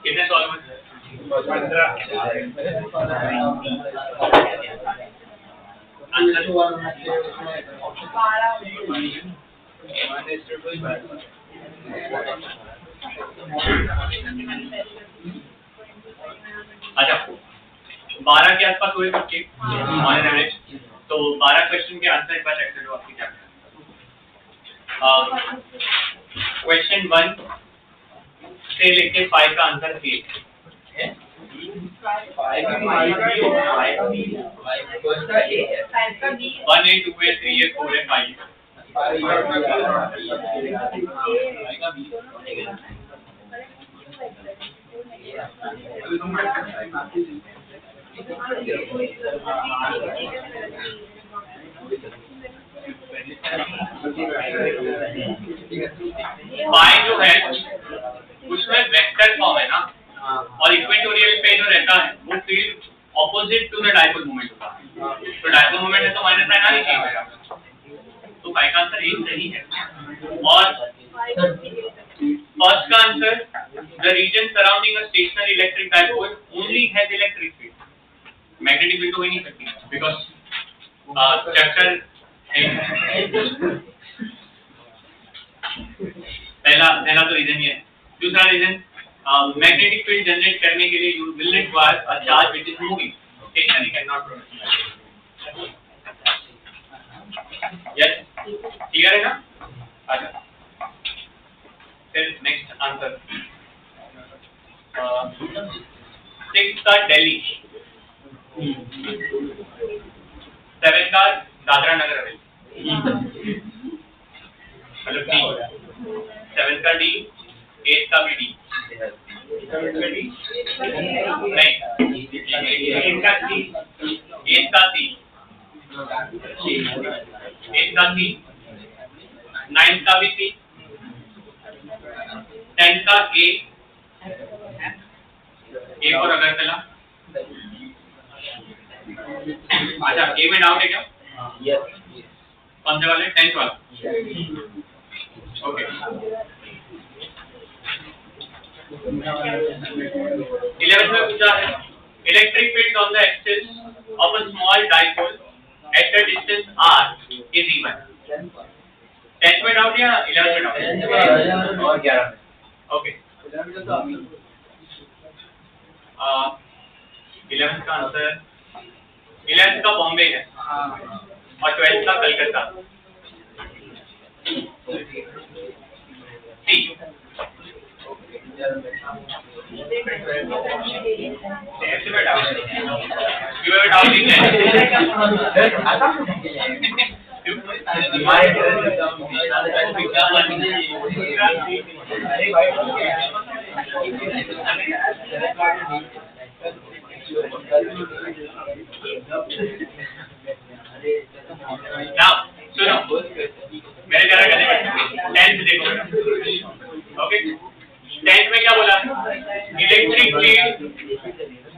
कितने सॉल्व अच्छा 12 के आसपास हुए सबके ऑन एन एवरेज, तो 12 क्वेश्चन के आंसर एक बार चेक करो आपकी क्या क्वेश्चन 1 से लेके 5 का आंसर 8 है। 1 है 2 है 3 है 4 है 5 है। पाई जो है उसमें वेक्टर फॉर्म है ना, और इक्वेटोरियल पे जो रहता है वो field opposite to the dipole moment होता है, तो डायपोल मोमेंट है तो माइनस साइन आनी चाहिए, तो पाई का आंसर एक सही है। और फर्स्ट का answer the region surrounding a stationary electric dipole only has electric field, magnetic field तो हो ही नहीं सकती बिकॉज स्ट्रक्चर पहला तो रीजन ये है। दूसरा रीजन मैग्नेटिक फील्ड जनरेट करने के लिए you will require a charge which is moving, stationary can not produce. Yes clear है ना? अच्छा फिर नेक्स्ट आंसर 6 का दिल्ली, 7 का दादरा नगर हवेली, मतलब डी, 7 का डी, 8 का भी डी, नहीं 8 का सी, 8 का सी, 8 का सी, 9 का भी सी, 10 का ए, एक और अगर चला। अच्छा ए में डाउट है क्या? कौन से वाले? 10th वाला। ओके 11th में पूछा है electric field on the axis of a small dipole at a distance r is even. 10th में डाउट या 11th में डाउट? और 11 में। ओके 11th का आंसर 11th का बॉम्बे है और 12th का कलकत्ता। Now, सुनो मेरे जरा कहने पर 10th देखो ओके 10th में क्या बोला? Electric field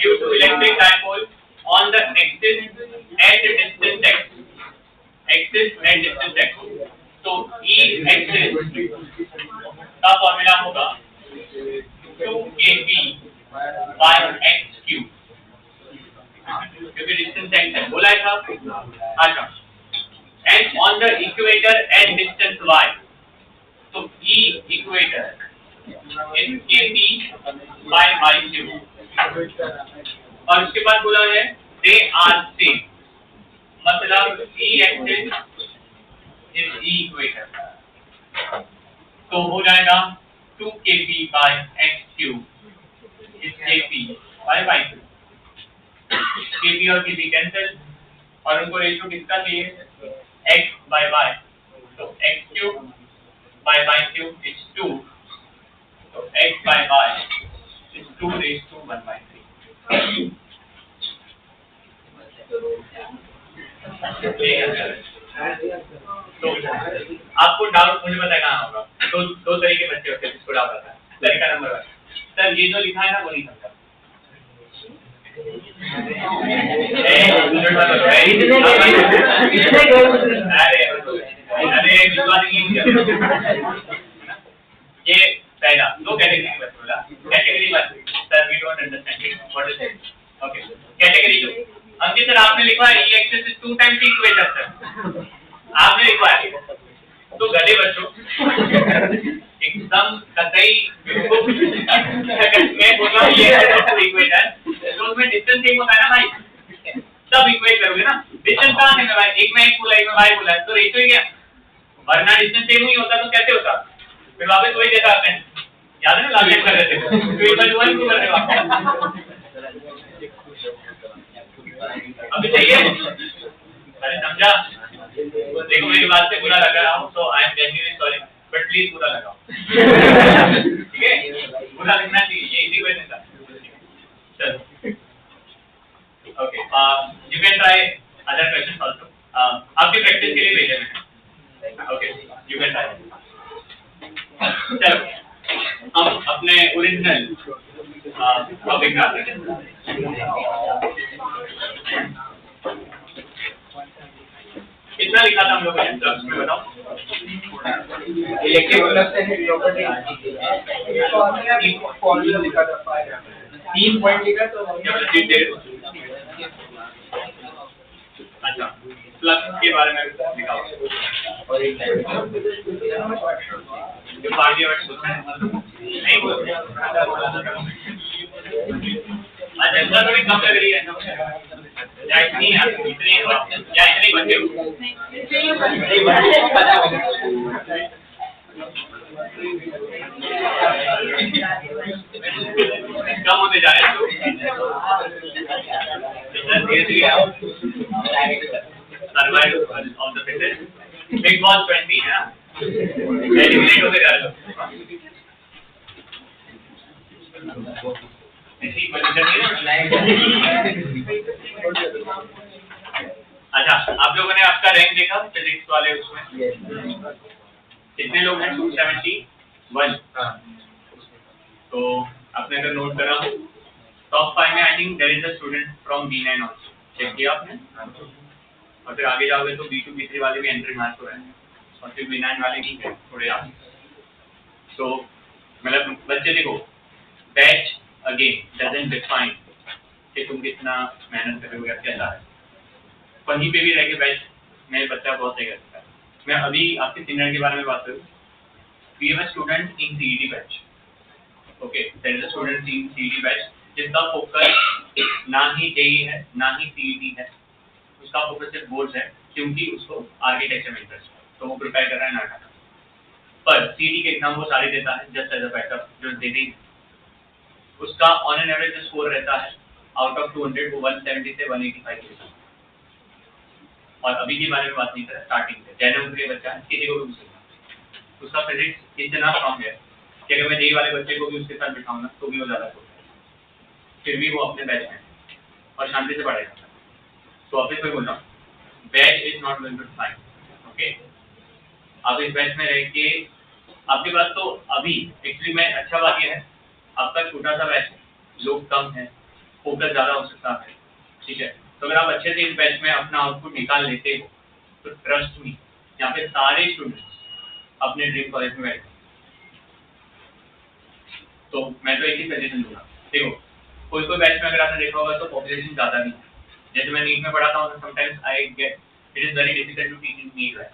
due to electric dipole on the axis at distance x net distance x, तो E एक्सिस का फॉर्मूला होगा 2kb by x cube, क्योंकि डिस्टेंस x है, बोला है था। अच्छा, and on the equator at distance y, तो E equator is kb by y cube, और उसके बाद बोला है they are same, मतलब E axis is E equator, तो हो जाएगा 2kb by x cube is kb by y cube, kb और kb कैंसिल, और उनको रेशियो किसका चाहिए, x by y, तो x cube by y cube is 2, तो x by y is 2 raised to 1 by 3। तो आपको डाउट मुझे पता है कहाँ होगा, दो तरीके बच्चे होते हैं जिसको डाउट आता है। तरीका नंबर 1, सर ये जो लिखा है ना वो नहीं समझा, ये पहला दो कैटेगरी में बोला। Category 1, sir we don't understand what is it. Okay, category 2, Ankit sir आपने लिखा है E axis is 2 times equator, sir आपने लिखा है, तो गधे बच्चों एकदम कतई मैं बोल रहा हूँ ये इक्वेटर, तो उसमें डिस्टेंस एक होता है ना भाई, सब इक्वेट करोगे ना, डिस्टेंस कहाँ से मैं भाई, एक में x बोला एक में y बोला, तो रेशियो ही क्या, वरना डिस्टेंस सेम ही होता तो कैसे होता, फिर वापस वही देता आपने, याद है ना लास्ट टाइम कर रहे थे, फिर बस वही क्यों कर रहे हो आप, अभी चाहिए, अरे समझा, देखो मेरी बात से बुरा लग रहा हूँ तो I am genuinely sorry, but please बुरा लगाओ, ठीक है, बुरा लगना चाहिए, ये इजी वे था। चलो, okay, you can try other questions also, आपकी प्रैक्टिस के लिए भेजे मैंने, ओके, यू कैन ट्राई। चलो, हम अपने ओरिजिनल टॉपिक में आते हैं। कितना लिखा था हम लोगों ने टर्म्स में, बताओ। Electric flux and property formula लिखा था, 3 पॉइंट लिखा तो अच्छा, फ्लक्स के बारे में लिखा हुआ और एक जो पार्टी वर्ड होता है नहीं बोलते, अच्छा इतना थोड़ी कम लग रही है, या इतनी बच्चे कम होते जा रहे हैं, survival of the fittest, big boss 20 है ना, एलिमिनेट होते जा रहे हो, ऐसी पोजीशन नहीं है। अच्छा, आप लोगों ने आपका रैंक देखा फिजिक्स वाले उसमें, कितने लोग हैं, 271, तो आपने अगर नोट करा हो टॉप 5 में I think there is a student from B9 also, check किया आपने, और फिर आगे जाओगे तो B2 B3 वाले भी एंट्री मार्क हो रहे हैं, और फिर B9 वाले भी हैं थोड़े आगे, तो मतलब बच्चे देखो, बैच अगेन डजंट डिफाइन कि तुम कितना मेहनत कर रहे हो या क्या है, कहीं पे भी रह के बैच मेरे बच्चा बहुत सही कर सकता है। मैं अभी आपके सीनियर के बारे में बात करूँ, we have a student in CET batch, okay, there is a student in CET batch जिसका फोकस ना ही JEE है ना ही CET है, उसका फोकस सिर्फ बोर्ड्स है, क्योंकि उसको आर्किटेक्चर में इंटरेस्ट है, तो वो प्रिपेयर कर रहा है नाटक, पर CET के एग्जाम वो सारे देता है जस्ट एज अ बैकअप, जो देते ही उसका ऑन एन एवरेज स्कोर रहता है आउट ऑफ 200 वो 170 से 185 के बीच। और अभी के बारे में बात नहीं करें, स्टार्टिंग से जनवरी के बच्चा किसी को भी पूछ सकता, उसका फिजिक्स इतना स्ट्रांग है कि अगर मैं JEE वाले बच्चे को भी उसके साथ बिठाऊं ना तो भी वो ज्यादा सोचता है, फिर भी वो अपने बैच में और शांति से पढ़ाई करता है। तो ऑफिस में बोल रहा हूँ, batch is not going to fine, okay, आप इस बैच में रह के आपके पास तो अभी एक्चुअली में अच्छा बात ये है आपका छोटा सा बैच है, लोग कम है, फोकस ज्यादा हो सकता है, ठीक है, तो अगर आप अच्छे से इस बैच में अपना आउटपुट निकाल लेते हो तो ट्रस्ट मी यहाँ पे सारे स्टूडेंट्स अपने ड्रीम कॉलेज में बैठे, तो मैं तो एक ही सजेशन दूंगा। देखो कोई बैच में अगर आपने देखा होगा तो पॉपुलेशन ज्यादा नहीं है। जैसे मैं नीट में पढ़ाता हूँ, sometimes I get it is very difficult to teach in NEET batch.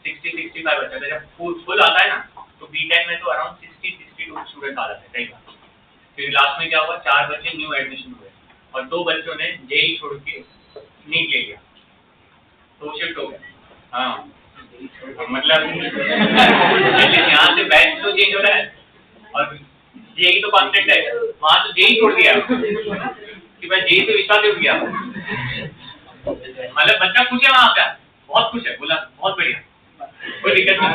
60-65 बच्चा जब फुल आता है ना, तो बीटेक में तो अराउंड 60-62 स्टूडेंट आ जाते हैं कई बार। फिर लास्ट में क्या हुआ, 4 बच्चे न्यू एडमिशन हुए और 2 बच्चों ने जेई छोड़ के नीट ले लिया, तो शिफ्ट हो गया। हाँ मतलब यहाँ से बैच तो चेंज हो रहा है और जेई तो कॉन्सेप्ट है, वहां तो जेई छोड़ दिया कि भाई जेई से विश्वास उठ गया। मतलब बच्चा खुश है वहां पे, बहुत खुश है, बोला बहुत बढ़िया, कोई दिक्कत नहीं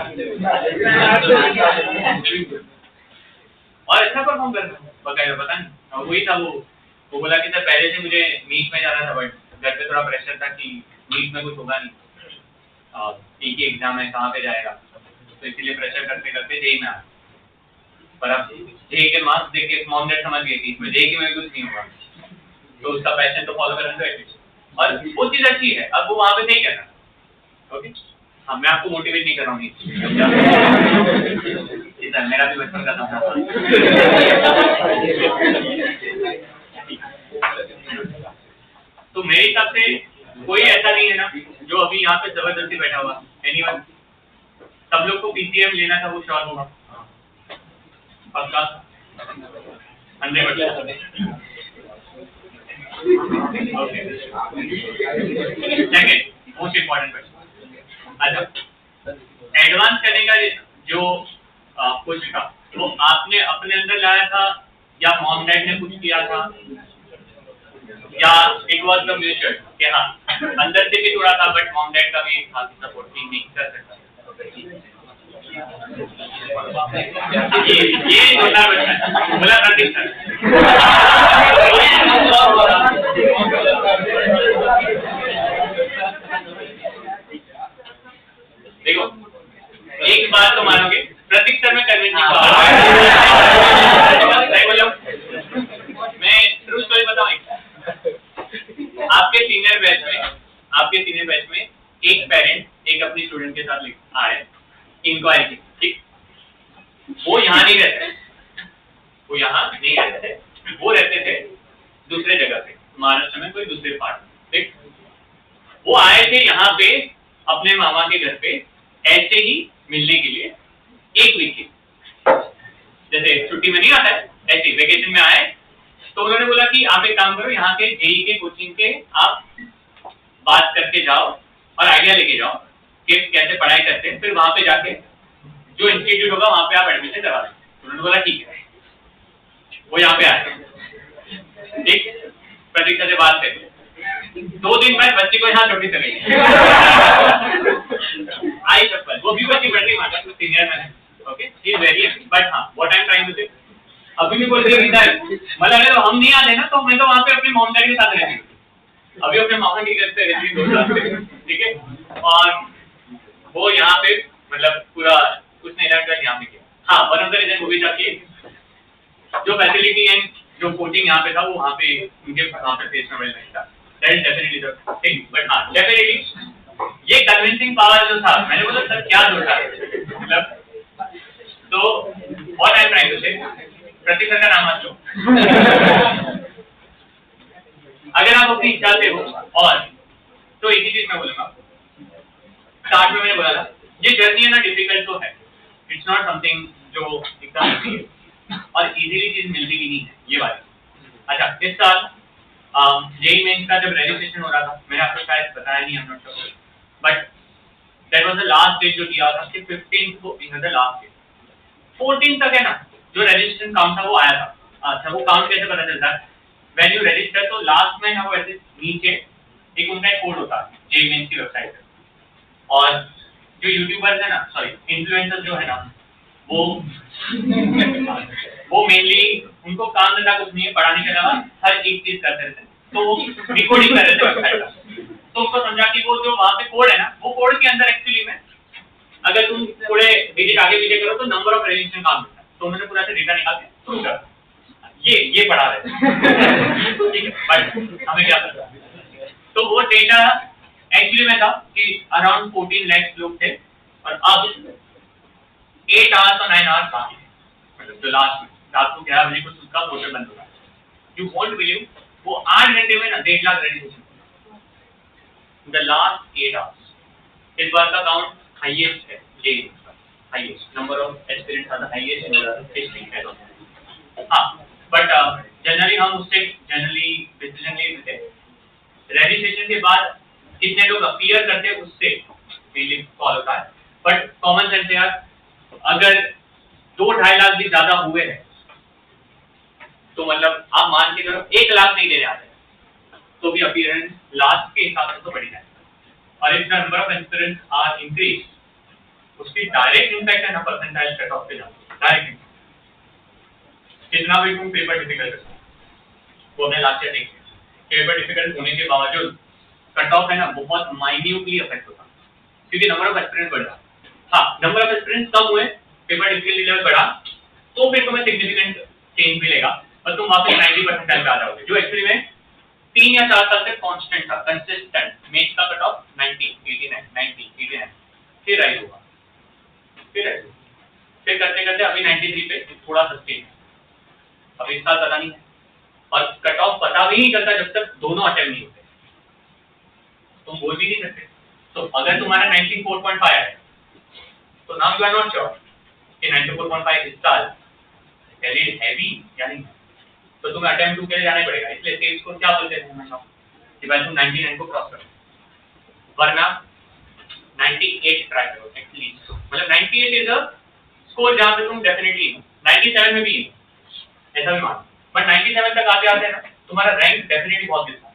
और अच्छा परफॉर्म कर रहा है बकायदा। पता नहीं वही था, वो बोला कि सर पहले से मुझे नीट में जाना था, बट घर पे थोड़ा प्रेशर था कि नीट में कुछ होगा नहीं, एक ही एग्जाम है, कहाँ पे जाएगा, तो इसीलिए प्रेशर करते करते जेई में आया। पर अब जेई के मार्क्स देख के मॉम डैड समझ गई थी इसमें जेई में कुछ नहीं होगा, तो उसका पैशन तो फॉलो करना चाहिए और वो चीज अच्छी है। अब वो वहां पे नहीं करना। ओके हाँ, मैं आपको मोटिवेट नहीं कर रहा हूँ सर, मेरा भी बचपन का सपना था। तो मेरे हिसाब से कोई ऐसा नहीं है ना जो अभी यहाँ पे जबरदस्ती बैठा हुआ। एनीवन, सब लोग को पीसीएम लेना था, वो श्योर होगा पक्का 100%। सेकंड मोस्ट इम्पोर्टेंट क्वेश्चन, अच्छा एडवांस करने का जो कुछ था वो आपने अपने अंदर लाया था या मॉम डैड ने कुछ किया था, या इट वाज द म्यूचुअल कि हाँ अंदर से भी जुड़ा था बट मॉम डैड का भी खास सपोर्ट नहीं कर सकता। ये छोटा बच्चा बोला प्रतीक सर, देखो एक बात तो मानोगे, प्रतीक सर में कन्विंसिंग मैं ट्रू स्टोरी बताऊं। आपके सीनियर बैच में एक पेरेंट एक अपनी स्टूडेंट के साथ आए, इंक्वायरी की, ठीक, वो यहाँ नहीं रहते, वो रहते थे दूसरे जगह पे, महाराष्ट्र में कोई दूसरे पार्ट में, ठीक। वो आए थे यहाँ पे अपने मामा के घर पे ऐसे ही मिलने के लिए, एक वीक की, जैसे छुट्टी में नहीं आता है ऐसे वेकेशन में आए। तो उन्होंने बोला कि आप एक काम करो, यहाँ के जेई के कोचिंग के आप बात करके जाओ और आइडिया लेके जाओ कि कैसे पढ़ाई करते हैं, फिर वहां पे जाके जो इंस्टीट्यूट होगा वहां पे आप एडमिशन करवा दें। उन्होंने बोला ठीक है, वो यहाँ पे आए, ठीक, प्रतीक्षा से बात करी, 2 दिन बाद बच्चे को यहाँ छोटी चली आई चप्पल, वो भी बच्ची बढ़ रही मांगा तो सीनियर में है, okay he is very happy. But हाँ what I am trying to say, अभी भी बोल रही है मतलब अगर हम नहीं आते ना तो मैं तो वहां पे अपने मॉम डैड के साथ रहती हूँ, अभी अपने मामा के घर पे रहती हूँ 2 साल से, ठीक है। और वो यहाँ पे मतलब पूरा उसने इलाका यहाँ पे किया। हाँ वन ऑफ द रीजन वो भी था कि जो फैसिलिटी एंड जो कोचिंग यहाँ पे था वो वहाँ पे उनके वहाँ पे प्लेसमेंट नहीं था, that is definitely the thing. But हाँ डेफिनेटली ये कन्विंसिंग पावर जो था, मैंने बोला सर क्या जोड़ा मतलब, तो what I am trying to say, Prateek sir का नाम मत लो अगर आप अपनी इच्छा से हो। और तो एक ही चीज मैं बोलूंगा, स्टार्ट में मैंने बोला था ये जर्नी है ना डिफिकल्ट तो है, इट्स नॉट समथिंग जो एकदम इजी है और इजीली चीज मिलती भी नहीं है ये बात। अच्छा इस साल जेईई मेंस का जब रजिस्ट्रेशन हो रहा था, मैंने आपको शायद बताया नहीं, I am not sure, but that was the last date जो दिया था कि 15 को इन द लास्ट डेट, 14 तक है ना जो रजिस्ट्रेशन काउंट था वो आया था। अच्छा वो काउंट कैसे पता चलता है, व्हेन यू रजिस्टर तो लास्ट में ना वो ऐसे नीचे एक उनका कोड होता है जेईई मेंस की वेबसाइट पे, और जो यूट्यूबर्स है ना, सॉरी इन्फ्लुएंसर्स जो है ना, वो मेनली उनको काम धंधा कुछ नहीं है पढ़ाने के अलावा, हर एक चीज करते रहते हैं, तो वो रिकॉर्डिंग कर रहे थे वेबसाइट का। तो उनको समझा कि वो जो वहाँ पे कोड है ना, वो कोड के अंदर एक्चुअली में अगर तुम थोड़े डिजिट आगे पीछे करो तो नंबर ऑफ रजिस्ट्रेशन काम होता है, तो उन्होंने पूरा से डेटा निकाल के ये पढ़ा रहे ठीक है, बट हमें क्या पता। तो वो डेटा एक्चुअली में था कि अराउंड 14 लाख लोग थे और अब 8 आवर्स और 9 आवर्स बाकी है, मतलब जो लास्ट में रात को 11 बजे को उसका पोर्टल बंद होगा। यू वोंट बिलीव वो 8 घंटे में ना 1.5 lakh registration the last 8 hours. इस बार का काउंट हाईएस्ट है, ये highest number of aspirants are the highest in the history है। हां बट जनरली हम उससे जनरली डिसीजन नहीं लेते। रजिस्ट्रेशन के बाद कितने लोग अपीयर करते हैं उससे मेनली कॉल होता है। बट कॉमन सेंस यार, अगर 2-2.5 लाख भी ज्यादा हुए हैं तो मतलब आप मान के चलो 1 लाख नहीं लेने आते तो भी अपीयरेंस लास्ट के हिसाब से तो बढ़ी जाएगा। और if the number of aspirants are increase, उसकी डायरेक्ट इंपैक्ट है ना परसेंटाइल कट ऑफ पे जाता है। डायरेक्ट कितना भी तुम पेपर डिफिकल्ट कर वो हमने लास्ट ईयर देखा, पेपर डिफिकल्ट होने के बावजूद कट ऑफ है ना बहुत माइन्यूटली अफेक्ट होता क्योंकि नंबर ऑफ एस्पिरेंट्स बढ़ा। हाँ, नंबर ऑफ एस्पिरेंट्स कम हुए, पेपर डिफिकल्टी लेवल बढ़ा तो फिर तुम्हें सिग्निफिकेंट चेंज मिलेगा और तुम वापस 90% टाइम पे आ जाओगे, जो एक्चुअली में 3 या 4 साल से कांस्टेंट था, कंसिस्टेंट। मेंस का कट ऑफ 90, 89, 90, 89 फिर राइज होगा, फिर करते करते अभी 93 पे थोड़ा सस्टेन है। अब इस साल पता नहीं है और कट ऑफ पता भी नहीं चलता जब तक दोनों अटेम्प्ट नहीं होते, तुम बोल भी नहीं सकते। तो अगर तुम्हारा 94.5 है तो now you are not sure कि 94.5 इस साल वैलिड है भी या नहीं, तो तुम्हें अटेम्प्ट 2 के लिए जाना पड़ेगा। इसलिए सेल्स को क्या बोलते हैं हमेशा कि भाई तुम 99 को क्रॉस करो, वरना 98 ट्राई करो एटलीस्ट। मतलब 98 इज अ स्कोर जहां पे तुम डेफिनेटली 97 में भी ऐसा भी मान, बट 97 तक आते आते ना तुम्हारा रैंक डेफिनेटली बहुत गिरता है,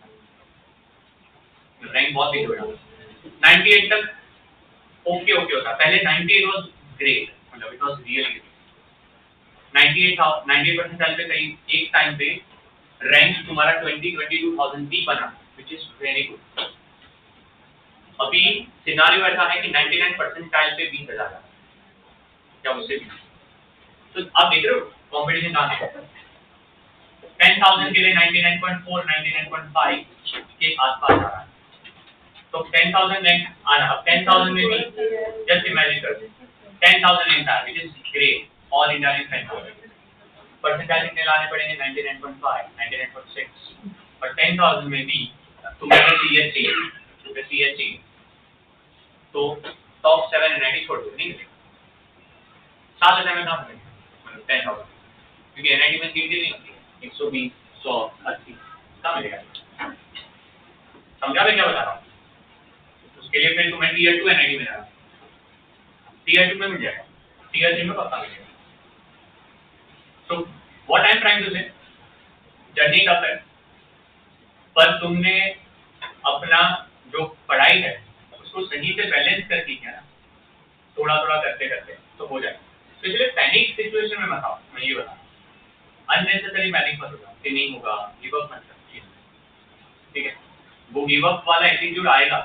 रैंक बहुत गिर जाता है। 98 तक ओके होता, पहले 98 वाज ग्रेट, मतलब इट वाज रियली ग्रेट। 98 था, 98% पे कहीं एक टाइम पे रैंक तुम्हारा 22,000 भी बना, व्हिच इज वेरी गुड। अभी सिनेरियो ऐसा है कि 99% पे 20,000 है या उससे भी। तो आप देख रहे हो कंपटीशन कहां है। 10,000 के लिए 99.4, 99.5 के आसपास आ रहा है, तो 10,000 रैंक आना। अब 10,000 में भी जस्ट इमेजिन कर 10,000 रैंक आ, which is great, all India rank 10,000। Percentile कितने लाने पड़ेंगे? 99.5, 99.6, और 10,000 में भी तुम्हें सीएच चाहिए, तो टॉप 7 एनआईटी छोड़ दो, नहीं 7,000 में काम करेंगे, मतलब 10,000, क्योंकि एनआईटी में सीट नहीं होती 120, 100, 80 कहाँ मिलेगा? समझा मैं क्या बता रहा हूँ? उसके लिए फिर तुम्हें टीयर 2 एनआईटी में जाना, टीयर 2 में मिल जाएगा, टीयर 3 में पक्का मिलेगा। तो what I am trying to say, journey tough है, पर तुमने अपना जो पढ़ाई है उसको सही से बैलेंस करके किया ना, थोड़ा थोड़ा करते करते तो हो जाएगा। तो इसलिए पैनिक सिचुएशन में मत आओ, मैं ये बता रहा हूँ। अननेसेसरी पैनिक मत हो कि नहीं होगा, गिव अप मत करो, ठीक है? वो गिव अप वाला एटीट्यूड आएगा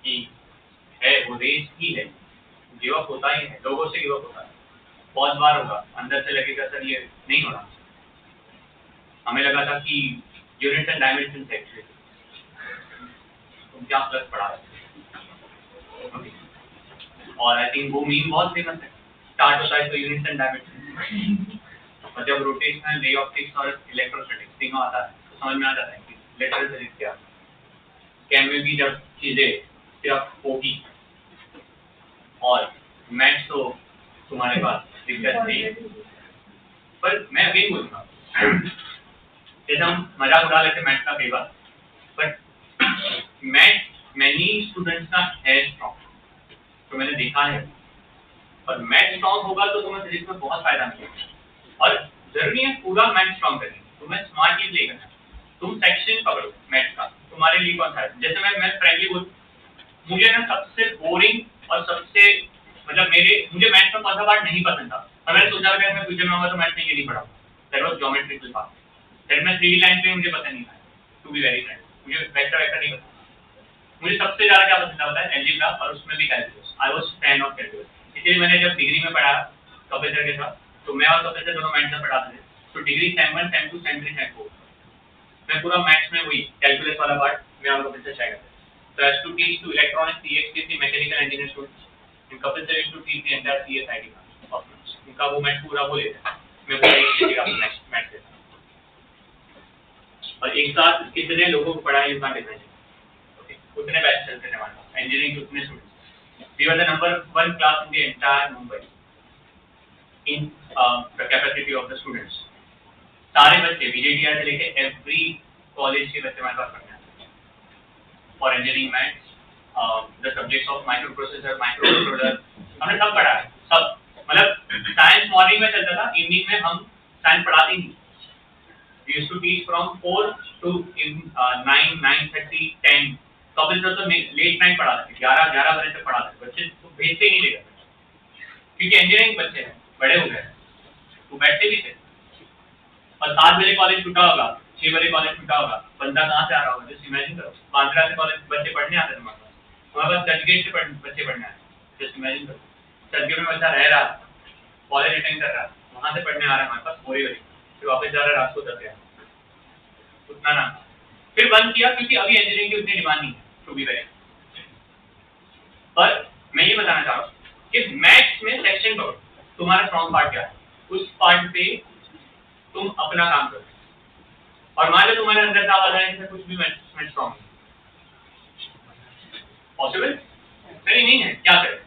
कि है वो रेस ही है, गिव अप होता ही है, लोगों से गिव अप होता है, बहुत बार होगा, अंदर से लगेगा सर ये नहीं होना। हमें लगा था कि यूनिट्स एंड डायमेंशंस एक्चुअली तुम क्या प्लस पढ़ा रहे हो, और आई थिंक वो मीम बहुत फेमस है, स्टार्ट होता है तो यूनिट्स एंड डायमेंशंस, और जब रोटेशनल रे ऑप्टिक्स और इलेक्ट्रोस्टैटिक्स तीनों आता है तो समझ में आ जाता है कि लेटरल फिजिक्स क्या है। कैम में भी जब चीजें सिर्फ होगी और मैथ्स तो तुम्हारे पास दिक्कत नहीं है। पर मैं अगेन बोलूंगा, जैसे हम मजाक उड़ा लेते मैथ्स का कई बार, बट मैथ्स मैनी स्टूडेंट्स का है स्ट्रॉन्ग, तो मैंने देखा है, और मैथ्स स्ट्रॉन्ग होगा तो तुम्हें फिजिक्स में बहुत फायदा मिलेगा। और जरूरी है पूरा मैथ्स स्ट्रॉन्ग करनी, तुम्हें स्मार्ट चीज लेकर तुम सेक्शन पकड़ो मैथ्स का, तुम्हारे लिए कौन सा है। जैसे मैं फ्रेंकली बोल, मुझे ना सबसे बोरिंग और सबसे मतलब मुझे मैथ्स का कौन सा पार्ट नहीं पसंद था, और मैंने सोचा कि मैं फ्यूचर में होगा तो मैथ्स में ये नहीं पढ़ाऊंगा, that was geometrical path, that मैं 3D लाइन पे मुझे पसंद नहीं था, टू बी वेरी फ्रैंक, मुझे वेक्टर नहीं पसंद। मुझे सबसे ज्यादा क्या पसंद होता है? अलजेब्रा, और उसमें भी calculus. I was fan of calculus, इसलिए मैंने जब डिग्री में पढ़ा प्रोफेसर के साथ, तो मैं और प्रोफेसर दोनों मैथ्स में पढ़ाते थे, तो degree same 1 same 2 same 3 same 4 मैं पूरा मैथ्स में वही कैलकुलस वाला पार्ट मैं और प्रोफेसर शेयर करते। So as to teach to electronics, CXTC, mechanical engineering students. In Kapil sir used to teach the entire CSIT of maths. इनका वो मैथ पूरा वो लेते हैं, मैं पूरा एक का मैथ देता हूँ। और एक साथ कितने लोगों को पढ़ाया यू कांट इमेजिन। ओके, उतने बैच चलते थे हमारे पास, इंजीनियरिंग के उतने students. We were the number 1 class in the entire Mumbai in the capacity of the students. सारे बच्चे VJTR से लेके every कॉलेज के बच्चे हमारे पास पढ़ने आते हैं। और engineering maths, the subjects of microprocessor, microcontroller, हमने सब पढ़ा है, सब। मतलब साइंस मॉर्निंग में चलता था, इवनिंग में हम साइंस पढ़ाते ही नहीं। We used to teach from 4 to 9, 9:30, 10. Kapil sir तो लेट नाइट पढ़ाते थे, 11 बजे तक पढ़ाते थे। बच्चे को भेजते ही नहीं लेकर, क्योंकि इंजीनियरिंग बच्चे हैं, बड़े हो गए, वो बैठते भी थे। और 7 बजे कॉलेज छूटा होगा, 6 बजे कॉलेज छूटा होगा, बंदा कहाँ से आ रहा होगा? जस्ट इमेजिन करो, बांद्रा से कॉलेज बच्चे पढ़ने आते थे हमारे पास चर्चगेट से बच्चे पढ़ने आते। जस्ट इमेजिन करो, चर्चगेट में बच्चा रह रहा, कॉलेज अटेंड कर रहा, वहाँ से पढ़ने आ रहा है हमारे पास बोरीवली, फिर वापस जा रहा है रात को 10 बजे। उतना ना, फिर बंद किया क्योंकि अभी इंजीनियरिंग की उतनी डिमांड नहीं है, टू बी वेरी। पर मैं ये बताना चाह रहा हूँ कि मैथ्स में सेक्शन करो, तुम्हारा स्ट्रॉन्ग पार्ट क्या है, उस पार्ट पे तुम अपना काम करो। और मान लो तुम्हारे अंदर था वाला कुछ भी मैथ्स में स्ट्रॉन्ग पॉसिबल नहीं है, क्या करें?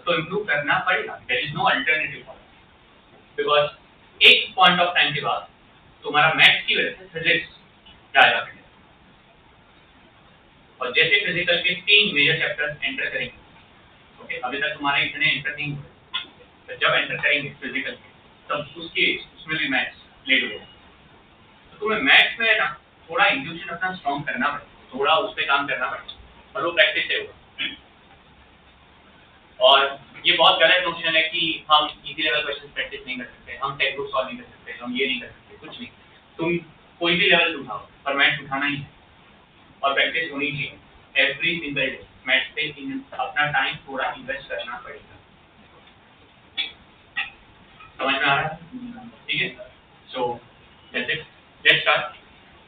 तो इम्प्रूव करना पड़ेगा, there is no alternative for, because एक पॉइंट ऑफ टाइम के बाद तुम्हारा मैथ्स की वजह से फिजिक्स जाएगा। और जैसे फिजिकल के 3 मेजर चैप्टर्स एंटर करेंगे, ओके, अभी तक तुम्हारे इतने एंटर नहीं हुए, तो जब एंटर करेंगे फिजिकल तब उसमें भी मैथ्स लेट हो जाएगा। तो तुम्हें मैथ्स में ना थोड़ा इंट्यूशन अपना स्ट्रॉन्ग करना पड़ेगा, थोड़ा उस पर काम करना पड़ेगा, और वो प्रैक्टिस से होगा। और ये बहुत गलत नोशन है कि हम इजी लेवल क्वेश्चन प्रैक्टिस नहीं कर सकते, हम टेक्स्ट बुक सॉल्व नहीं कर सकते, हम ये नहीं कर सकते, कुछ नहीं। तुम कोई भी लेवल उठाओ, पर मैथ्स उठाना ही है, और प्रैक्टिस होनी चाहिए एवरी सिंगल डे। मैथ्स पे अपना टाइम थोड़ा इन्वेस्ट करना पड़ेगा। समझ में आ रहा है? ठीक है, so that's it, let's start.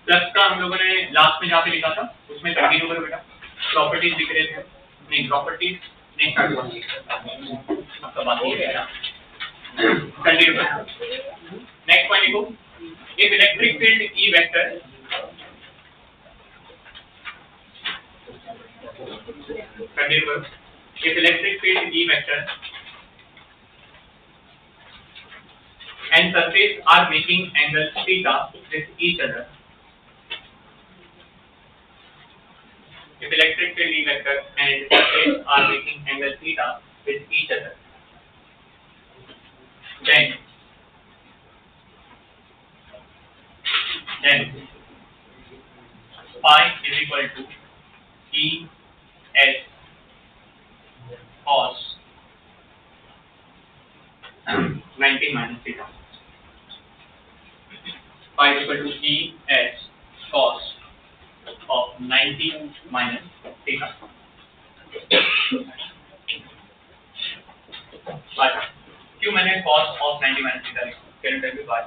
Plus का हम लोगों ने लास्ट में जहाँ पे लिखा था उसमें कंटिन्यू करो बेटा। प्रॉपर्टीज लिख रहे थे, नहीं प्रॉपर्टीज नहीं, स्टार्ट हुआ आपका बात हो गया, कंटिन्यू करो। नेक्स्ट पॉइंट लिखो, if electric field E vector continue करो, if electric field E vector and surface are making angles theta with each other, if electric field E vector and surface are making angles theta with each other, then phi is equal to E S cos 90 minus theta. Phi is equal to E S cos of 90 minus theta. अच्छा, क्यों मैंने cos of 90 minus theta लिखा? Can you tell me why?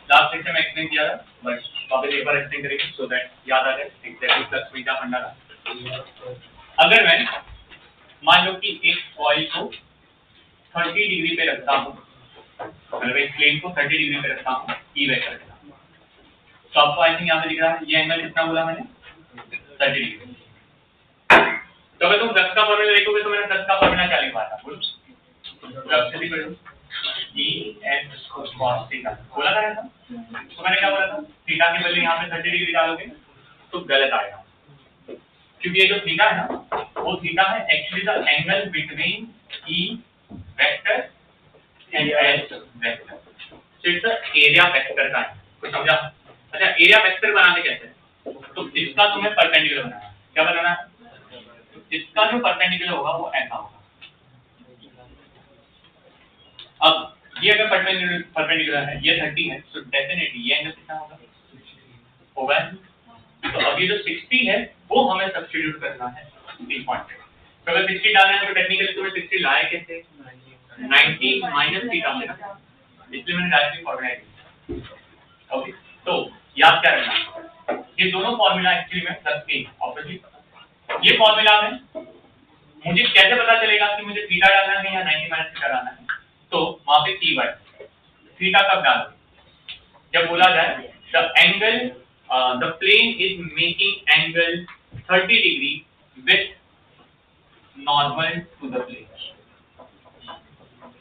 Last lecture में explain किया था, but वापस एक बार explain करेंगे सो दैट याद आ जाए एग्जैक्टली फ्लक्स में क्या फंडा था। अगर मैं मान लो कि एक कॉइल को 30 डिग्री पे रखता हूँ, मतलब एक प्लेन को 30 डिग्री पे रखता हूँ ई वेक्टर के साथ, तो आपको आई थिंक यहाँ पे दिख रहा है ये एंगल कितना बोला मैंने, 30 डिग्री। तो अगर तुम फ्लक्स का फॉर्मूला देखोगे तो मैंने फ्लक्स का फॉर्मूला क्या लिखा था, बोलो फ्लक्स से लिखो E S cos थीटा बोला था ना, तो मैंने क्या बोला था, थीटा के बदले यहाँ पे 30 डिग्री डालोगे तो गलत आएगा, क्योंकि ये जो थीटा है ना वो थीटा है actually the angle between E vector and S vector, so it's the area vector का है, कुछ समझा? अच्छा, एरिया वेक्टर बनाने कैसे, तो इसका तुम्हें परपेंडिकुलर बनाना है, क्या बनाना है, इसका जो परपेंडिकुलर होगा वो ऐसा होगा। अब ये अगर परपेंडिकुलर है, ये 30 है, तो डेफिनेटली ये एंगल कितना होगा, तो अब ये जो 60 है वो हमें सब्स्टिट्यूट करना है इस पॉइंट पे। तो अगर 60 डालना है तो टेक्निकली तुम्हें 60 लाए कैसे, 90 माइनस थीटा से ना, इसलिए मैंने डायरेक्टली फॉर्मूला दिया। ओके, तो याद क्या रखना, ये दोनों फॉर्मूला एक्चुअली में प्लस के ऑब्वियसली ये फॉर्मूला में मुझे कैसे पता चलेगा कि मुझे थीटा डालना है या 90 माइनस थीटा डालना है, तो वहां पे टी बाय थीटा कब डालोगे, जब बोला जाए the angle the plane is making angle 30 degree with normal to the plane,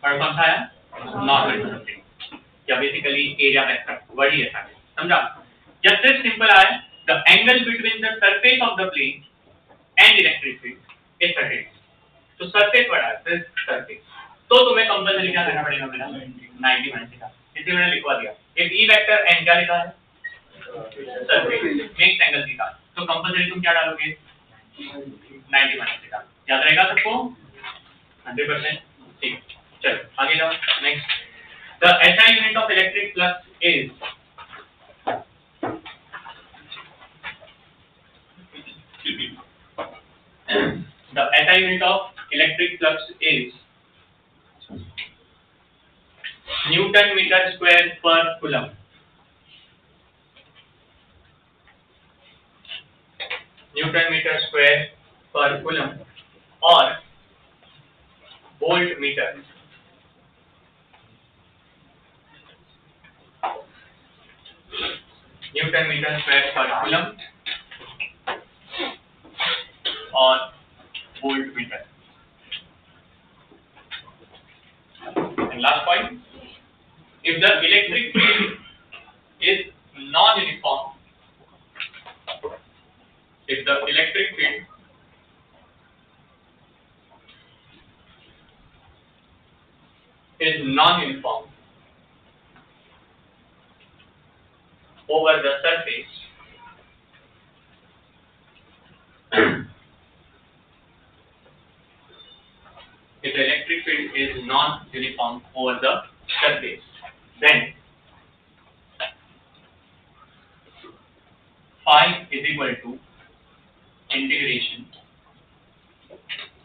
और कौन सा है नॉर्मल टू द प्लेन, या बेसिकली एरिया वेक्टर वर्ड ही ऐसा है, समझा। जब सिर्फ सिंपल आए the angle between the surface of the plane and electric field is 30, तो सरफेस वर्ड है सिर्फ सरफेस, तो तुम्हें कंपल्सरी क्या करना पड़ेगा मेरा 90 माइनस थीटा, इसलिए मैंने लिखवा दिया एक ई वेक्टर एन क्या लिखा है सरफेस मेक्स एंगल थीटा, तो कंपल्सरी तुम क्या डालोगे 90 माइनस थीटा, याद रहेगा सबको 100%, ठीक। चलो आगे जाओ next, the SI unit of electric flux is the SI unit of electric flux is Newton meter square per coulomb. Newton meter square per coulomb or volt meter. Newton meter square per coulomb or voltmeter. And last point, if the electric field is non-uniform, if the electric field is non-uniform over the surface, if the electric field is non-uniform over the surface, then phi is equal to integration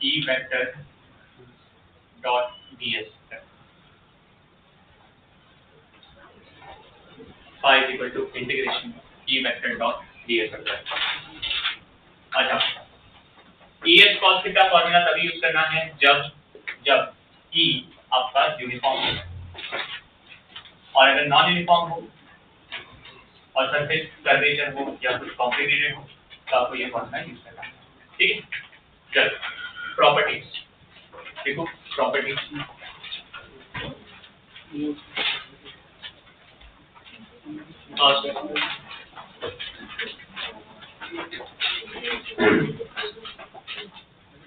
E vector dot ds. Phi is equal to integration E vector dot ds. अच्छा, ES cos theta formula तभी use करना है जब E आपका uniform हो, और अगर non uniform हो और सरफेस कर्वेचर हो या कुछ कॉम्प्लिकेटेड हो तो आपको ये फॉर्मूला यूज करना है, ठीक है। चलो प्रॉपर्टीज देखो, properties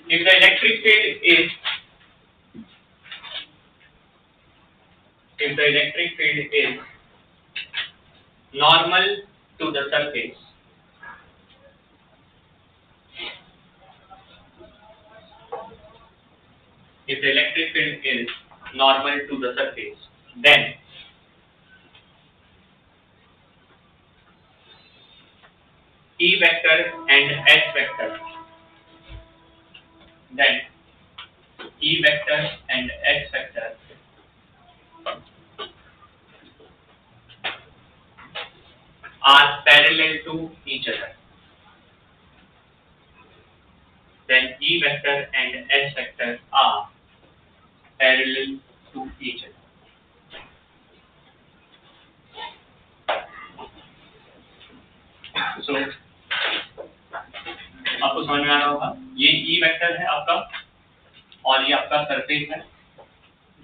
if the electric field is normal to the surface, if the electric field is normal to the surface, then E vector and S vector, then E vector and S vector are parallel to each other. Then E vector and S vector are parallel to each other. So आपको समझ में आ रहा होगा, ये E vector है आपका और ये आपका सरफेस है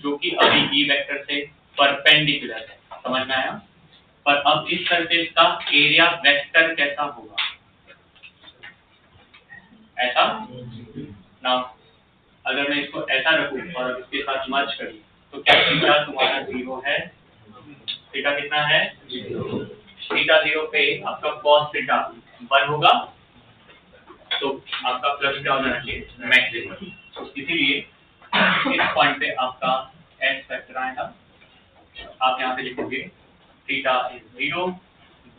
जो कि अभी E वेक्टर से परपेंडिकुलर है, समझ में आया। पर अब इस सरफेस का एरिया वेक्टर कैसा होगा, ऐसा ना, अगर मैं इसको ऐसा रखूं और इसके साथ मर्ज करूं तो क्या थीटा तुम्हारा 0 है, थीटा कितना है 0, थीटा 0 पे आपका cos थीटा 1 होगा, तो आपका प्लस क्या होना चाहिए मैक्सिमम, इसीलिए इस पॉइंट पे आपका S वेक्टर आएगा, आप यहाँ पे लिखोगे theta is 0,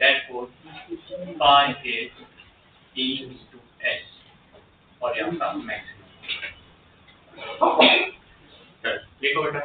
therefore phi is E to S, और ये आपका मैक्सिमम। लिखो बेटा,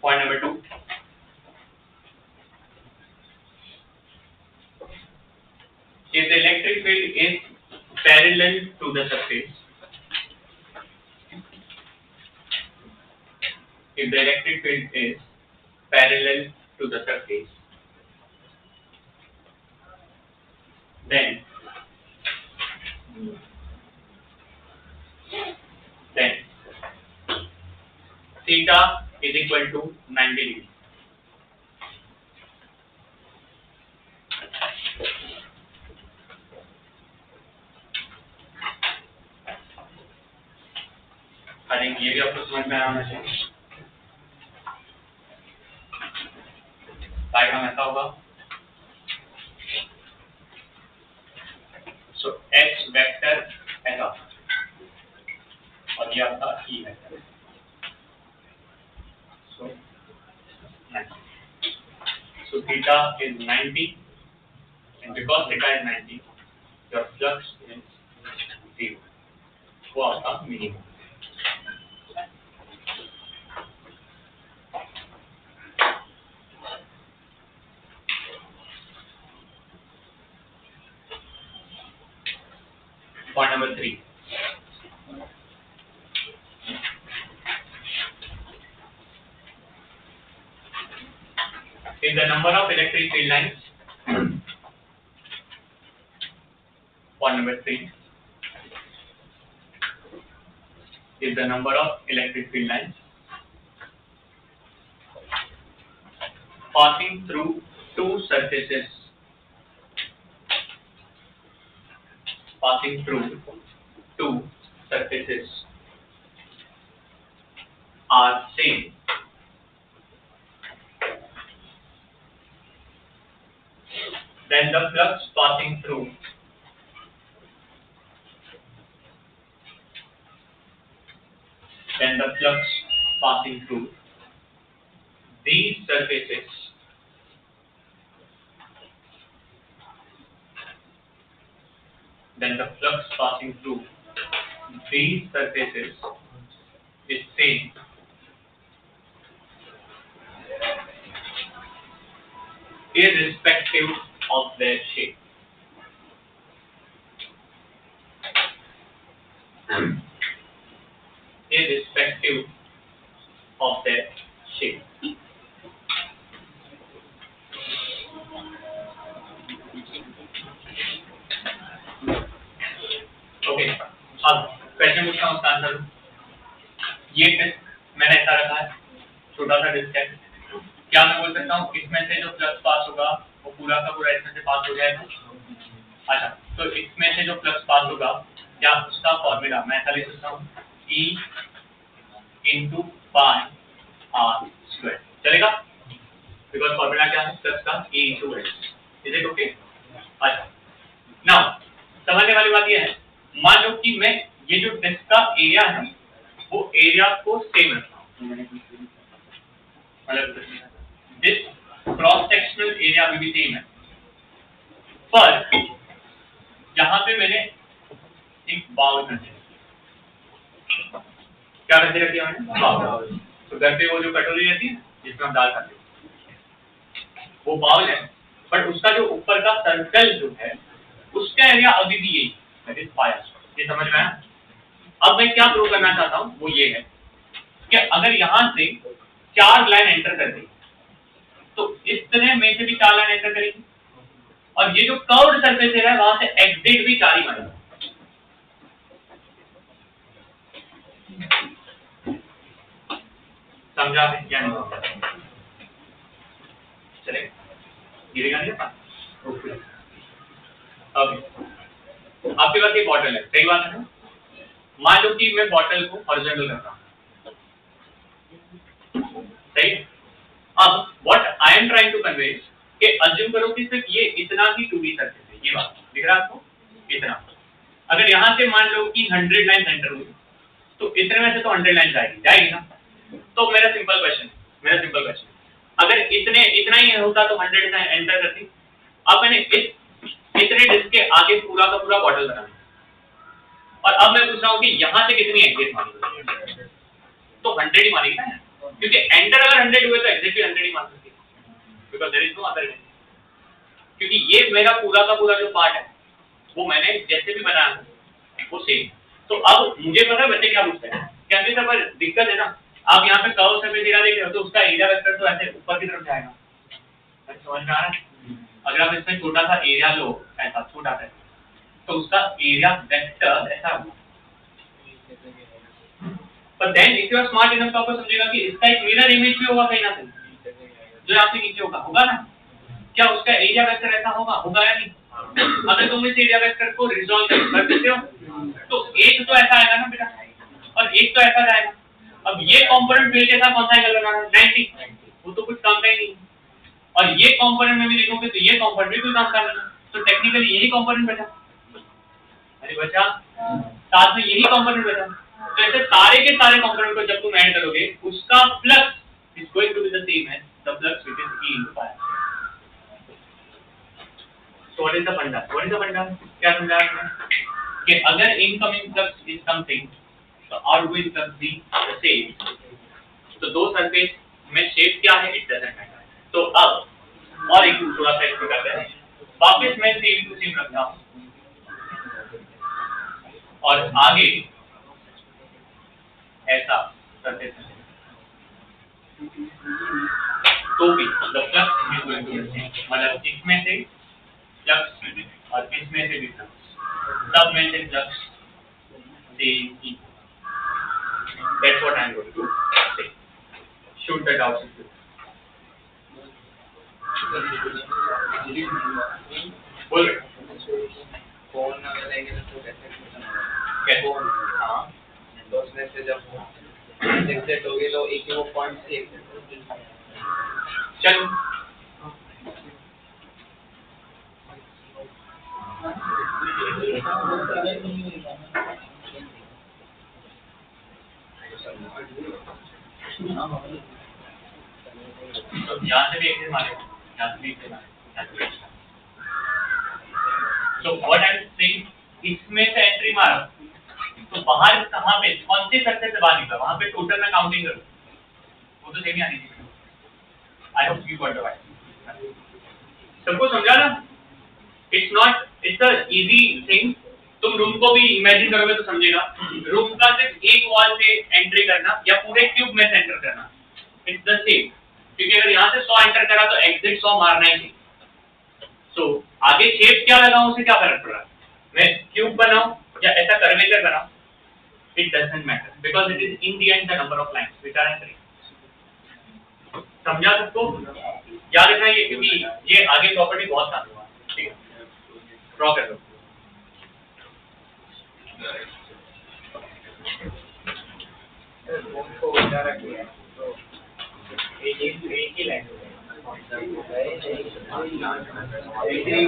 Point number 2. If the electric field is parallel to the surface, if the electric field is parallel to the surface, then theta is equal to 90 degrees. I think ये भी आपको समझ में आना चाहिए। डायग्राम ऐसा होगा। So H वेक्टर ऐसा और ये आपका E vector. So theta is 90, and because theta is 90, your flux is 0. वो आपका minimum. Point number 3. Is the number of electric field lines. Point number 3. Is the number of electric field lines passing through two surfaces. Passing through two surfaces are same. Then the flux passing through these surfaces is same irrespective of their shape. Irrespective of their shape. Okay, अब question पूछता हूँ, उसका answer दो। ये disc मैंने ऐसा रखा है, छोटा सा डिस्क है। क्या मैं बोल सकता हूँ इसमें से जो फ्लक्स पास होगा वो पूरा का पूरा इसमें से पास हो जाएगा? अच्छा, तो इसमें से जो फ्लक्स पास होगा क्या उसका फॉर्मूला मैं ऐसा लिख सकता हूँ, E into pi r square, चलेगा? बिकॉज फॉर्मूला क्या है फ्लक्स का, E into L। Is it okay? अच्छा, नाउ समझने वाली बात ये है, मान लो कि मैं ये जो डिस्क का एरिया है वो एरिया को सेम रखता हूँ, मतलब दिस क्रॉस सेक्शनल एरिया भी सेम है, पर यहाँ पे मैंने एक बाउल कर दिया। क्या कर दिया मैंने? बाउल। तो घर पे वो जो कटोरी रहती है जिसमें हम दाल खाते हैं वो बाउल है, बट उसका जो ऊपर का सर्कल जो है उसका एरिया अभी भी यही दैट इज पाई। ये समझ में आया? अब मैं क्या प्रूव करना चाहता हूँ वो ये है कि अगर यहाँ से 4 लाइन एंटर कर दी तो इस तरह में से भी 4 लाइन एंटर करेगी, और ये जो कर्व्ड सरफेस है वहां से एग्जिट भी 4 ही मारेगा। समझा है या नहीं? चले गिरेगा नहीं पास? ओके, आपके पास एक बॉटल है, सही बात है ना? मान लो कि मैं बॉटल को हॉरिजॉन्टल करता हूं, सही? अब what I am trying to convey कि अज्यूम करो कि सिर्फ ये इतना ही 2D सरफेस है, ये बात दिख रहा है आपको? इतना। अगर यहां से मान लो कि 100 लाइन एंटर हुई तो इतने में से तो 100 लाइन जाएगी ना? तो मेरा सिंपल क्वेश्चन, अगर इतना ही होता तो 100 लाइन एंटर करती। अब मैंने इतने डिस्क के आगे पूरा का पूरा बॉटल बना दिया, और अब मैं पूछ रहा हूँ कि यहाँ से कितनी एग्जिट मानी, तो 100 ही मानेगी ना, क्योंकि एंटर अगर 100 हुए तो एग्जिट भी 100 ही मान सकती है, because there is no other way. क्योंकि ये मेरा पूरा का पूरा जो पार्ट है वो मैंने जैसे भी बनाया वो सेम। तो अब मुझे पता है बच्चे क्या पूछते हैं, कैसे सर पर दिक्कत है ना, आप यहाँ पे कर्व सर्फेस एरिया देख रहे हो तो उसका एरिया वेक्टर तो ऐसे ऊपर की तरफ जाएगा, समझ में आ रहा है? अगर आप इसमें छोटा सा एरिया लो, ऐसा छोटा सा, तो उसका एरिया वेक्टर ऐसा होगा। पर then if you are smart enough तो आपको समझेगा कि इसका एक मिरर इमेज भी होगा कहीं ना कहीं, जो यहाँ पे नीचे होगा ना। क्या उसका एरिया वेक्टर ऐसा होगा या नहीं? अगर तुम इस एरिया वेक्टर को रिजॉल्व कर देते हो तो एक तो ऐसा आएगा ना बेटा, और एक तो ऐसा जाएगा। अब ये कंपोनेंट बिल के साथ कौन सा एंगल बनाना है? 90, वो तो कुछ काम का ही नहीं। और ये कंपोनेंट में भी देखोगे तो ये कंपोनेंट भी कोई काम का नहीं, तो टेक्निकली यही कंपोनेंट बचा, अरे बचा, साथ में यही कंपोनेंट बचा। तो ऐसे सारे के सारे कंपोनेंट को जब तुम ऐड करोगे उसका flux is going to be the same as the flux which is E into pi। So what is the funda? What is the funda? क्या समझा आपने कि अगर इनकमिंग फ्लक्स इज समथिंग तो आउटगोइंग फ्लक्स भी the same. तो दो surface में शेप क्या है इट डजंट मैटर। तो अब और एक थोड़ा सा इसको करते हैं, वापस मैं सेम टू सेम रखता हूं और आगे ऐसा सरफेस है तो भी the flux is going to be same, मतलब इसमें से फ्लक्स और इसमें से भी फ्लक्स, सब में से फ्लक्स सेम ही। That's what I am going to say. Shoot the doubts if बोल फोन अगर लेंगे तो कैसे? हाँ, तो उसमें से जब एक्सेट होगी तो एक ही वो पॉइंट से चलो यहाँ से भी एक मारे, यहाँ से भी एक मारे। So what I'm saying, इसमें से एंट्री मारो तो बाहर कहाँ पे कौन से सर्कल से बाहर निकला, वहाँ पे टोटल में काउंटिंग करो, वो तो सेम ही आनी चाहिए। I hope you got the point। सबको समझा ना? It's a easy thing। तुम रूम को भी इमेजिन करोगे तो समझेगा। रूम का सिर्फ एक वॉल से एंट्री करना या पूरे क्यूब में से एंटर करना, इट्स द सेम। क्योंकि अगर यहाँ से 100 एंटर करा तो एग्जिट 100 मारना ही चाहिए। तो आगे शेप क्या लगाऊं उससे क्या फर्क पड़ रहा है, मैं क्यूब बनाऊं या ऐसा कर्वेचर बनाऊं, it doesn't matter because it is in the end the number of lines which are entering. समझा सबको? याद रखना ये, क्योंकि ये आगे प्रॉपर्टी बहुत काम होगा। ठीक है, ड्रॉ कर दो। को उल्टा रखिए तो एक ही लाइन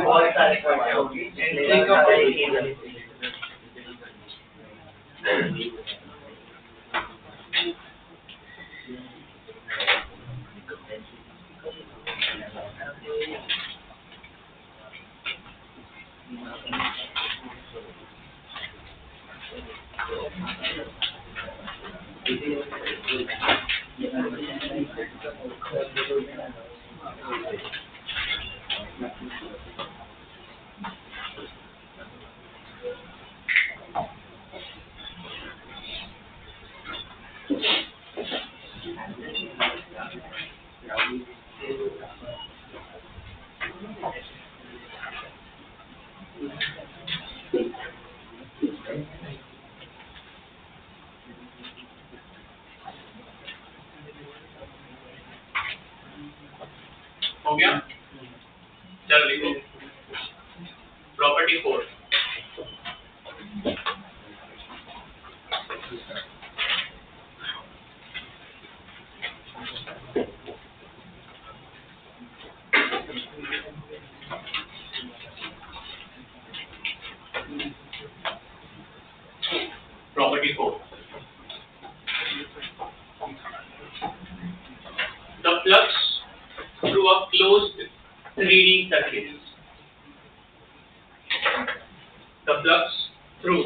बहुत सारे पॉइंट होगी हो गया? चलो लिखो property 4। Property 4. The flux through a closed 3D surface. The flux through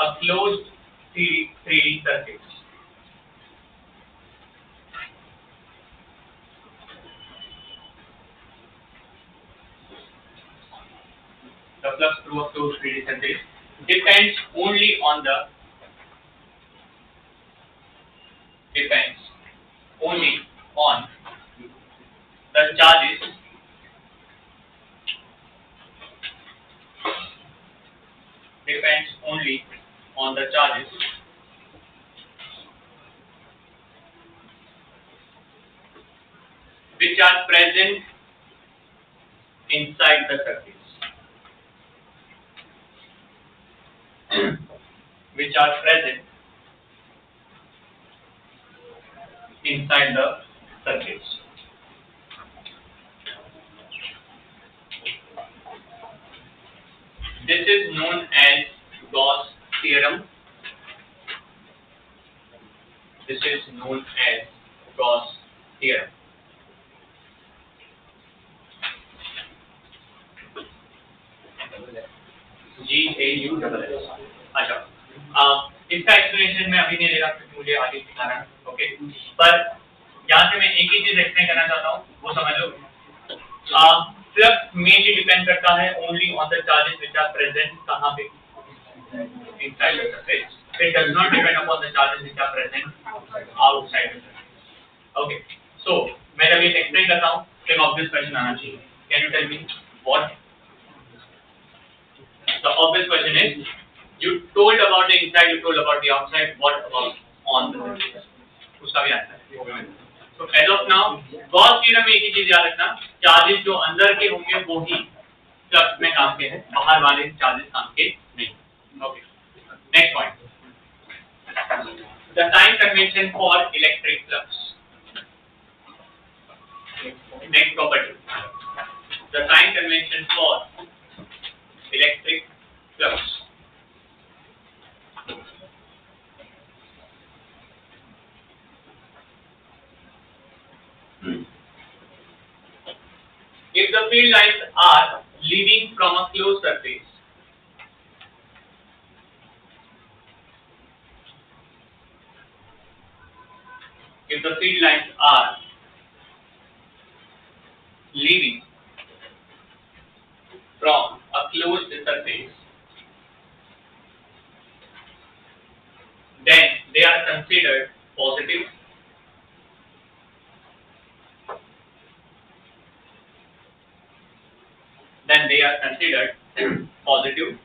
a closed 3D circuit. The flux through a closed 3D circuit depends only on the charges depends only on the charges which are present inside the circuits. Which are present inside the circuits. This is known as Gauss theorem. This is known as Gauss theorem. GAUSS. अच्छा, इसका explanation मैं अभी नहीं ले रहा क्योंकि मुझे आगे सिखाना है, ओके। पर यहाँ से मैं एक ही चीज एक्सप्लेन करना चाहता हूँ, वो समझ लो। फ्लक्स मेनली डिपेंड करता है only on the charges which are present कहाँ पे, inside the surface. It does not depend upon the charges which are present outside the surface, okay. So मैं जब ये एक्सप्लेन करता हूँ तो एक ऑब्वियस क्वेश्चन आना चाहिए। Can you tell me what the obvious question is, you told about the inside, you told about the outside, what about on the surface? उसका भी आंसर है। So as of now, Gauss theorem में एक ही चीज याद रखना, charges जो अंदर के होंगे वो ही फ्लक्स में काम के हैं, बाहर वाले चार्जेस काम के नहीं। Okay. Next point. The time convention for electric flux. Next property. The time convention for electric flux. If the field lines are leading from a closed surface, if the field lines are leading from a closed surface, then they are considered positive. Then they are considered positive.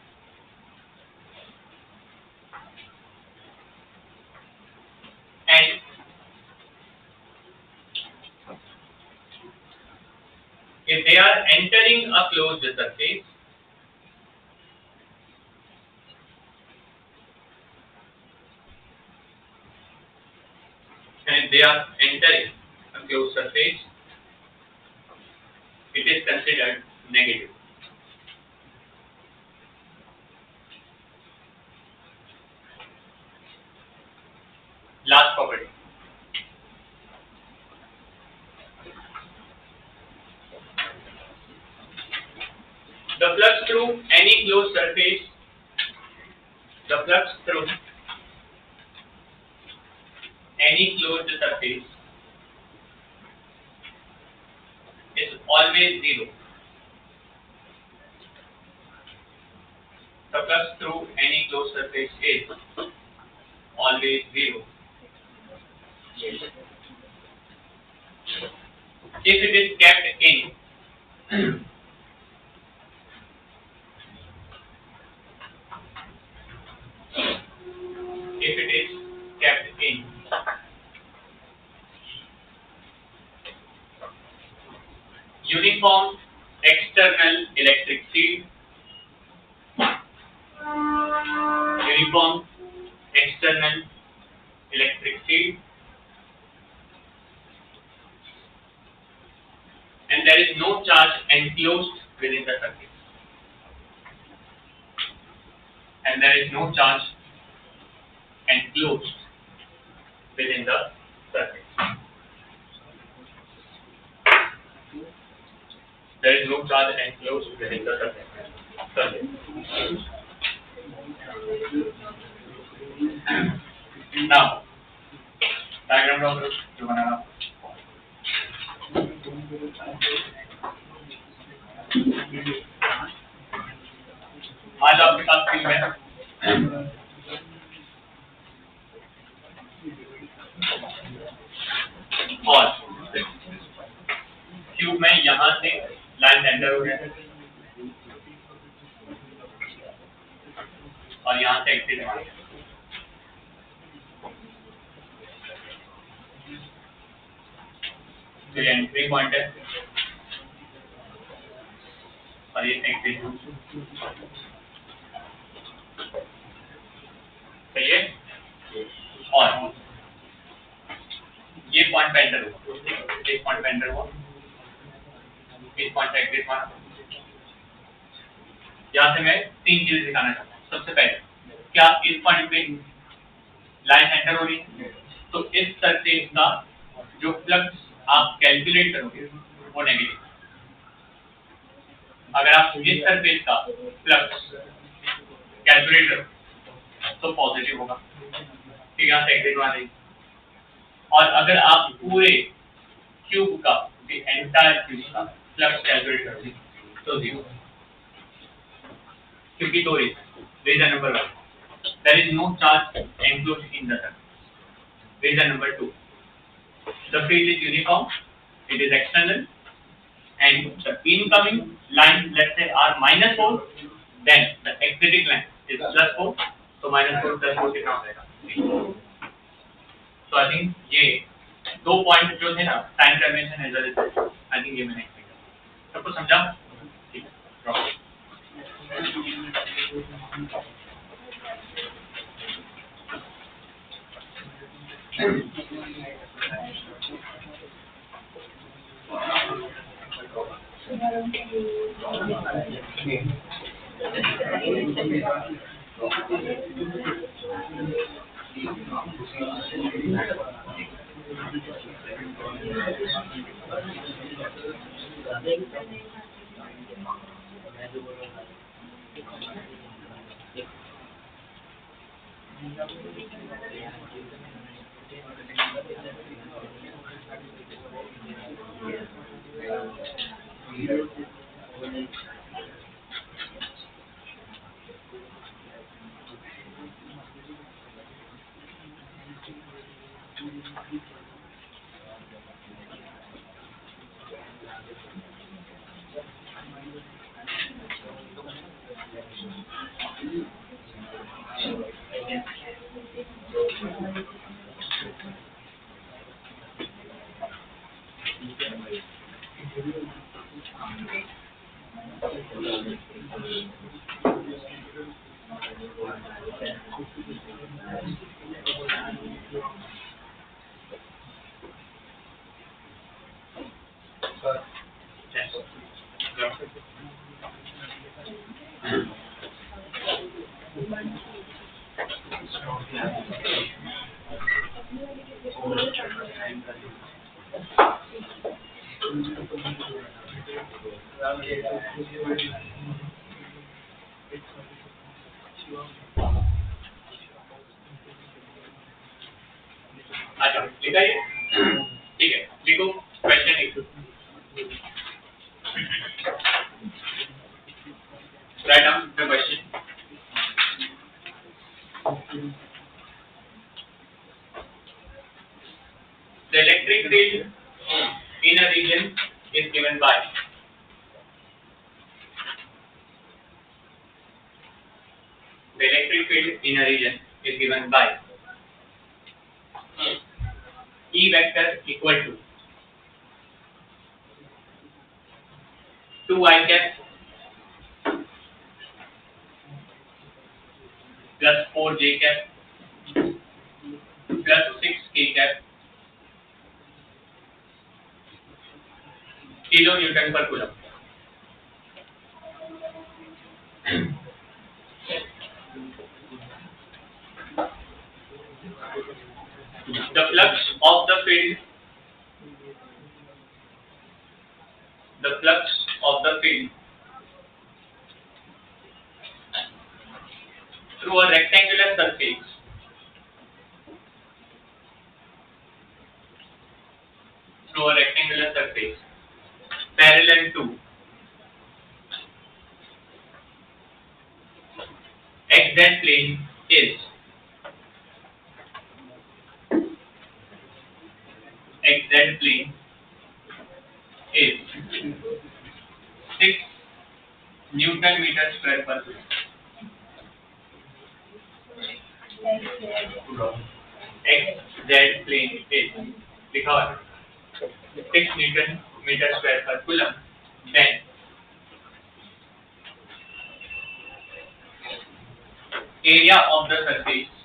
And if they are entering a closed surface, and they are entering a closed surface, it is considered negative. Last property. The flux through any closed surface, the flux through any closed surface is always zero. The flux through any closed surface is always zero. If it is kept in uniform external electric field, uniform external electric field, and there is no charge enclosed within the circuit, and there is no charge enclosed within the circuit. There is no charge enclosed within the circuit. Draw करो जो बनाना। आज आपके पास cube है, और cube में यहाँ से line enter हो गया और यहाँ से एग्जिट मार, तो ये एंट्री पॉइंट है और ये एग्जिट, सही है। और ये पॉइंट पे एंटर हुआ, इस पॉइंट पे एंटर हुआ, इस पॉइंट पे एग्जिट मारा। यहाँ से मैं तीन चीजें दिखाना चाहता हूँ। सबसे पहले, क्या इस पॉइंट पे लाइन एंटर हो रही है, तो इस सरफेस का जो फ्लक्स आप कैलकुलेट करोगे वो नेगेटिव। अगर आप इस सरफेस का फ्लक्स कैलकुलेट करो तो पॉजिटिव होगा, ठीक, यहाँ से एग्जिट मार देगी। और अगर आप पूरे क्यूब का, एंटायर क्यूब का फ्लक्स कैलकुलेट करोगे तो 0, क्योंकि दो reason number 1, there is no charge enclosed in the surface. Reason number 2, the field is uniform, it is external, and the incoming line, let's say, are -4, then the exiting line is +4, so -4 +4 कितना हो जाएगा? So I think ये दो point जो थे ना, time convention as well as, I think ये मैंने एक्सप्लेन किया। सबको समझा? ठीक है, अच्छा लिखा ये, ठीक है, लिखो question 1, write down the question. The electric field in a region is given by, the electric field in a region is given by E vector equal to 2 I cap plus 4 J cap plus 6 K cap kilo Newton पर coulomb. The flux of the field, the flux of the field through a rectangular surface parallel to xz plane is xz plane is 6 Newton meter square per coulomb. xz plane is लिखा हुआ है 6 Newton meter square per coulomb. Then area of the surface